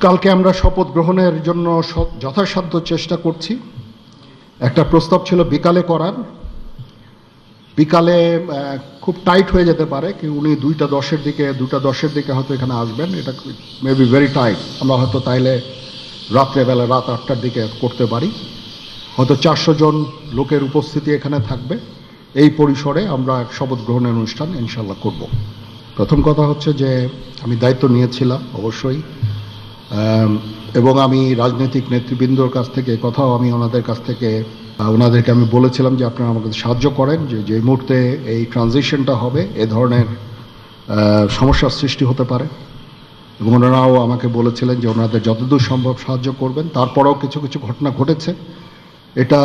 কালকে আমরা শপথ গ্রহণের জন্য যথাসাধ্য চেষ্টা করছি। একটা প্রস্তাব ছিল বিকালে করার, বিকালে খুব টাইট হয়ে যেতে পারে কি উনি 2:10 দিকে হয়তো এখানে আসবেন, এটা মেবি ভেরি টাইট। আমরা হয়তো তাইলে রাত্রেবেলা রাত 8টার দিকে করতে পারি, হয়তো 400 জন লোকের উপস্থিতি এখানে থাকবে। এই পরিসরে আমরা শপথ গ্রহণের অনুষ্ঠান ইনশাল্লাহ করব। প্রথম কথা হচ্ছে যে আমি দায়িত্ব নিয়েছিলাম অবশ্যই, এবং আমি রাজনৈতিক নেতৃবৃন্দর কাছ থেকে কথাও আমি ওনাদেরকে আমি বলেছিলাম যে আপনারা আমাকে সাহায্য করেন, যে মুহূর্তে এই ট্রানজিশনটা হবে এ ধরনের সমস্যার সৃষ্টি হতে পারে, এবং ওনারাও আমাকে বলেছিলেন যে ওনাদের যতদূর সম্ভব সাহায্য করবেন। তারপরেও কিছু কিছু ঘটনা ঘটেছে। এটা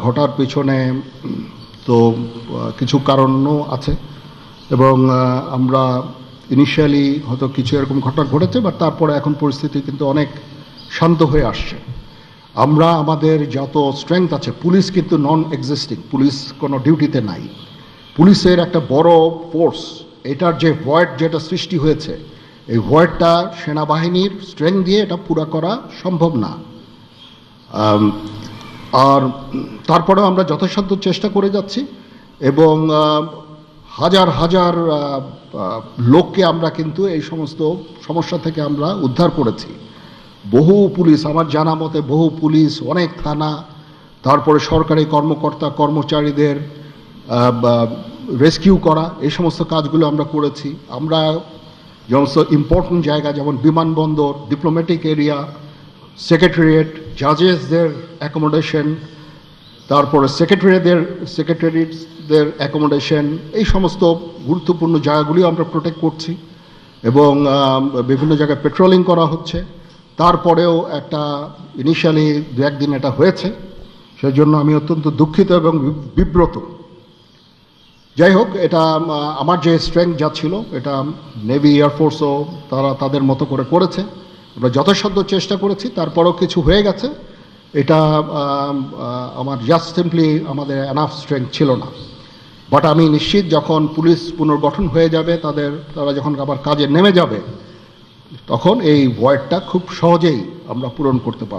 ঘটার পিছনে তো কিছু কারণও আছে, এবং আমরা ইনিশিয়ালি হয়তো কিছু এরকম ঘটনা ঘটেছে, বাট তারপরে এখন পরিস্থিতি কিন্তু অনেক শান্ত হয়ে আসছে। আমরা আমাদের যত স্ট্রেংথ আছে, পুলিশ কিন্তু নন এক্সিস্টিং, পুলিশ কোনো ডিউটিতে নাই। পুলিশের একটা বড় ফোর্স, এটার যে ভয়েড যেটা সৃষ্টি হয়েছে, এই ভয়েডটা সেনাবাহিনীর স্ট্রেংথ দিয়ে এটা পুরা করা সম্ভব না। আর তারপরেও আমরা যথাসাধ্য চেষ্টা করে যাচ্ছি, এবং হাজার হাজার লোককে আমরা কিন্তু এই সমস্ত সমস্যা থেকে আমরা উদ্ধার করেছি। বহু পুলিশ, আমার জানা মতে বহু পুলিশ, অনেক থানা, তারপরে সরকারি কর্মকর্তা কর্মচারীদের রেস্কিউ করা, এই সমস্ত কাজগুলো আমরা করেছি। আমরা সমস্ত ইম্পর্টেন্ট জায়গা যেমন বিমানবন্দর, ডিপ্লোম্যাটিক এরিয়া, সেক্রেটারিয়েট, জাজেসদের অ্যাকোমোডেশন, তারপরে সেক্রেটারিদের অ্যাকোমোডেশন, এই সমস্ত গুরুত্বপূর্ণ জায়গাগুলিও আমরা প্রোটেক্ট করছি, এবং বিভিন্ন জায়গায় পেট্রোলিং করা হচ্ছে। তারপরেও একটা ইনিশিয়ালি 2-1 দিন এটা হয়েছে, সেই জন্য আমি অত্যন্ত দুঃখিত এবং বিব্রত। যাই হোক, এটা আমার যে স্ট্রেংথ যা ছিল এটা নেভি এয়ারফোর্সও তারা তাদের মতো করে করেছে। আমরা যথাসাধ্য চেষ্টা করেছি, তারপরেও কিছু হয়ে গেছে। এটা আমার জাস্ট সিম্পলি আমাদের এনাফ স্ট্রেংথ ছিল না। বাট আমি নিশ্চিত যখন পুলিশ পুনর্গঠন হয়ে যাবে, তারা যখন আবার কাজে নেমে যাবে, তখন এই ভয়েডটা খুব সহজেই আমরা পূরণ করতে পারব।